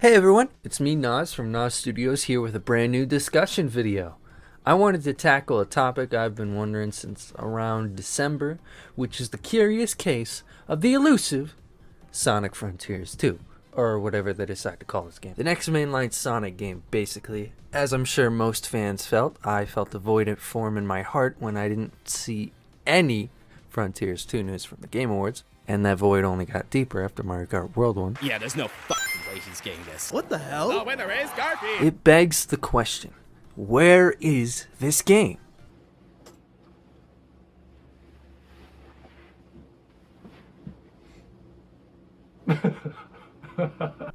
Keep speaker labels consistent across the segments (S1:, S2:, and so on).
S1: Hey everyone, it's me Nas from Nas Studios here with a brand new discussion video. I wanted to tackle a topic I've been wondering since around December, which is the curious case of the elusive Sonic Frontiers 2, or whatever they decide to call this game. The next mainline Sonic game, basically. As I'm sure most fans felt, I felt a void form in my heart when I didn't see any Frontiers 2 news from the Game Awards. And that void only got deeper after Mario Kart World won.
S2: Yeah, there's no fucking way he's getting this.
S3: What the hell?
S2: Oh, when there is, Garfield!
S1: It begs the question, where is this game?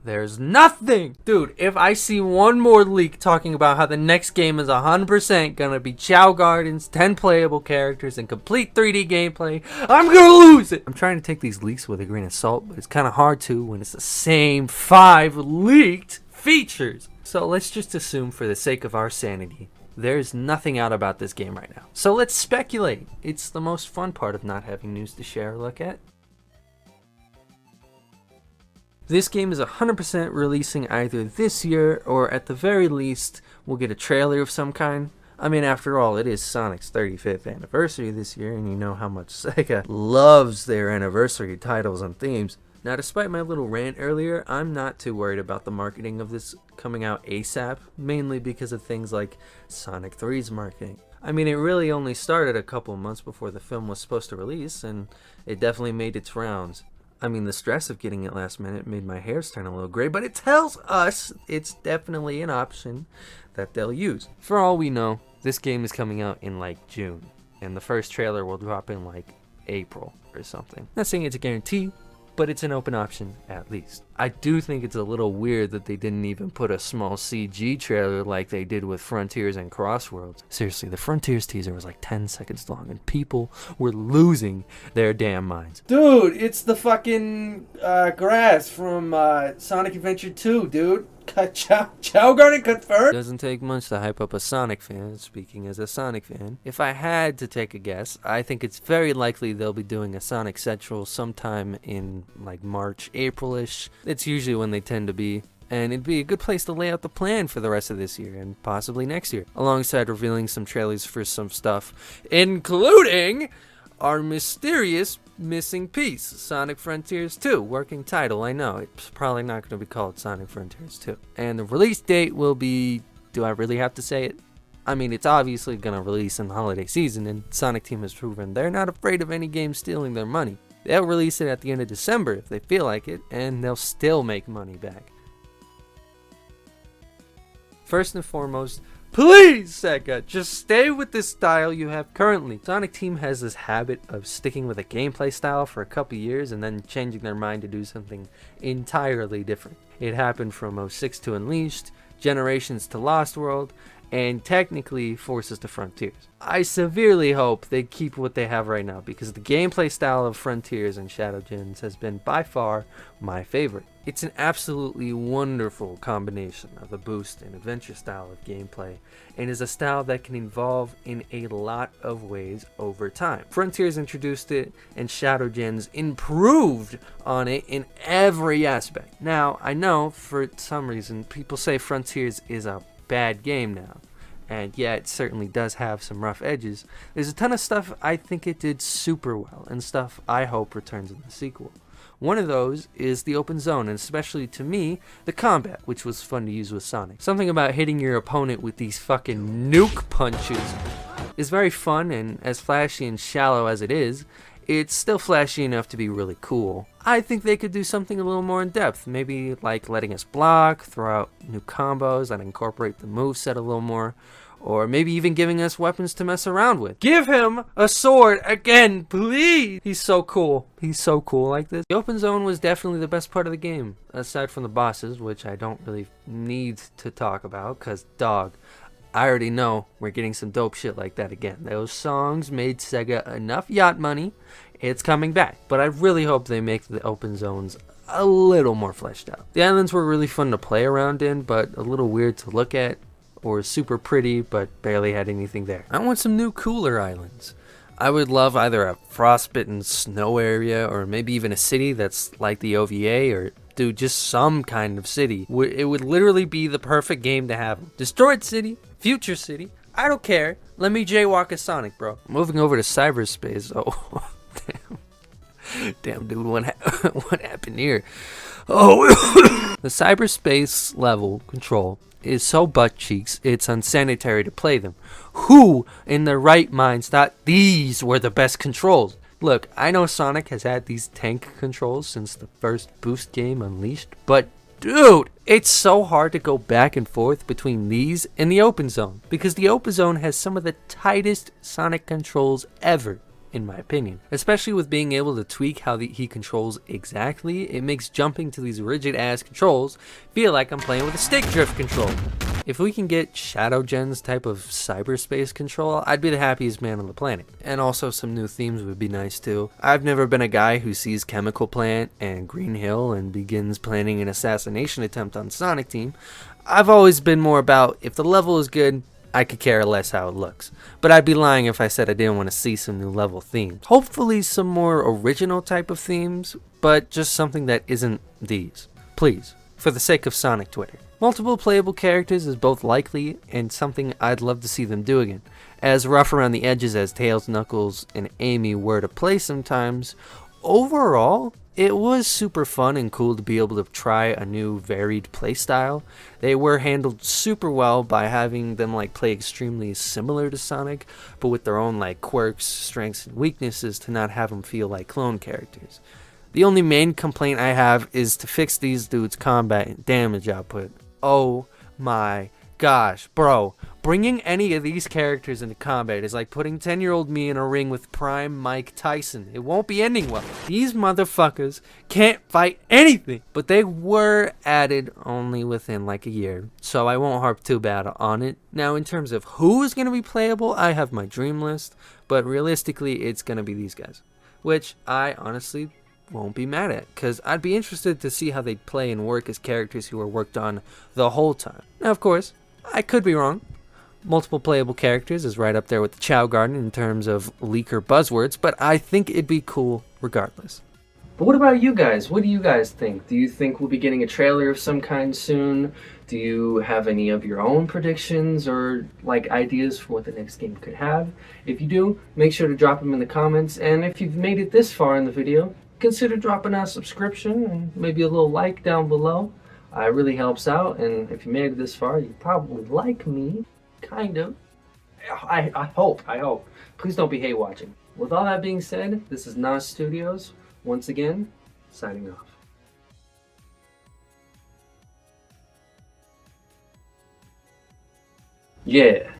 S1: There's nothing! Dude, if I see one more leak talking about how the next game is 100% gonna be Chow Gardens, 10 playable characters, and complete 3D gameplay, I'm gonna lose it! I'm trying to take these leaks with a grain of salt, but it's kinda hard to when it's the same 5 leaked features. So let's just assume, for the sake of our sanity, there's nothing out about this game right now. So let's speculate. It's the most fun part of not having news to share or look at. This game is 100% releasing either this year, or at the very least, we'll get a trailer of some kind. I mean, after all, it is Sonic's 35th anniversary this year, and you know how much Sega loves their anniversary titles and themes. Now, despite my little rant earlier, I'm not too worried about the marketing of this coming out ASAP, mainly because of things like Sonic 3's marketing. I mean, it really only started a couple months before the film was supposed to release, and it definitely made its rounds. I mean, the stress of getting it last minute made my hairs turn a little gray, but it tells us it's definitely an option that they'll use. For all we know, this game is coming out in like June, and the first trailer will drop in like April or something. Not saying it's a guarantee, but it's an open option at least. I do think it's a little weird that they didn't even put a small CG trailer like they did with Frontiers and Crossworlds. Seriously, the Frontiers teaser was like 10 seconds long and people were losing their damn minds. Dude, it's the fucking grass from Sonic Adventure 2, dude. Chow Garden confirmed? Doesn't take much to hype up a Sonic fan, speaking as a Sonic fan. If I had to take a guess, I think it's very likely they'll be doing a Sonic Central sometime in like March, April-ish. It's usually when they tend to be. And it'd be a good place to lay out the plan for the rest of this year and possibly next year, alongside revealing some trailers for some stuff, including our mysterious missing piece, Sonic Frontiers 2, working title. I know, it's probably not going to be called Sonic Frontiers 2. And the release date will be, do I really have to say it? I mean, it's obviously going to release in the holiday season, and Sonic Team has proven they're not afraid of any game stealing their money. They'll release it at the end of December if they feel like it, and they'll still make money back. First and foremost, please, Sega, just stay with this style you have currently. Sonic Team has this habit of sticking with a gameplay style for a couple years and then changing their mind to do something entirely different. It happened from 06 to Unleashed, Generations to Lost World, and technically Forces to Frontiers. I severely hope they keep what they have right now, because the gameplay style of Frontiers and Shadow Gens has been by far my favorite. It's an absolutely wonderful combination of the boost and adventure style of gameplay, and is a style that can evolve in a lot of ways over time. Frontiers introduced it, and Shadow Gens improved on it in every aspect. Now, I know for some reason people say Frontiers is a bad game now, and yeah, it certainly does have some rough edges. There's a ton of stuff I think it did super well, and stuff I hope returns in the sequel. One of those is the open zone, and especially to me, the combat, which was fun to use with Sonic. Something about hitting your opponent with these fucking nuke punches is very fun, and as flashy and shallow as it is, it's still flashy enough to be really cool. I think they could do something a little more in depth, maybe like letting us block, throw out new combos that incorporate the moveset a little more, or maybe even giving us weapons to mess around with. Give him a sword again, please! He's so cool. He's so cool like this. The open zone was definitely the best part of the game, aside from the bosses, which I don't really need to talk about, cause dog, I already know we're getting some dope shit like that again. Those songs made Sega enough yacht money. It's coming back. But I really hope they make the open zones a little more fleshed out. The islands were really fun to play around in, but a little weird to look at, or super pretty, but barely had anything there. I want some new cooler islands. I would love either a frostbitten snow area, or maybe even a city that's like the OVA, or Dude, just some kind of city. It would literally be the perfect game to have. Destroyed City, Future City, I don't care. Let me jaywalk as Sonic, bro. Moving over to Cyberspace. Oh, damn, dude, what happened here? Oh, the Cyberspace level control is so butt cheeks, it's unsanitary to play them. Who in their right minds thought these were the best controls? Look, I know Sonic has had these tank controls since the first Boost game Unleashed, but dude, it's so hard to go back and forth between these and the open zone, because the open zone has some of the tightest Sonic controls ever, in my opinion. Especially with being able to tweak how he controls exactly, it makes jumping to these rigid ass controls feel like I'm playing with a stick drift control. If we can get Shadow Gen's type of cyberspace control, I'd be the happiest man on the planet. And also some new themes would be nice too. I've never been a guy who sees Chemical Plant and Green Hill and begins planning an assassination attempt on Sonic Team. I've always been more about, if the level is good, I could care less how it looks. But I'd be lying if I said I didn't want to see some new level themes. Hopefully some more original type of themes, but just something that isn't these. Please, for the sake of Sonic Twitter. Multiple playable characters is both likely and something I'd love to see them do again. As rough around the edges as Tails, Knuckles, and Amy were to play sometimes, overall, it was super fun and cool to be able to try a new varied playstyle. They were handled super well by having them play extremely similar to Sonic, but with their own quirks, strengths, and weaknesses to not have them feel like clone characters. The only main complaint I have is to fix these dudes' combat and damage output. Oh my gosh, bro. Bringing any of these characters into combat is like putting 10-year-old me in a ring with prime Mike Tyson. It won't be ending well. These motherfuckers can't fight anything. But they were added only within a year, so I won't harp too bad on it. Now, in terms of who is going to be playable, I have my dream list, but realistically, it's going to be these guys, which I honestly won't be mad at, because I'd be interested to see how they'd play and work as characters who were worked on the whole time. Now, of course, I could be wrong. Multiple playable characters is right up there with the Chow Garden in terms of leaker buzzwords, but I think it'd be cool regardless. But what about you guys? What do you guys think? Do you think we'll be getting a trailer of some kind soon? Do you have any of your own predictions or ideas for what the next game could have? If you do, make sure to drop them in the comments, and if you've made it this far in the video, consider dropping a subscription and maybe a little like down below. It really helps out, and if you made it this far, you probably like me, kind of. I hope. Please don't be hate watching. With all that being said, this is Nas Studios, once again, signing off. Yeah.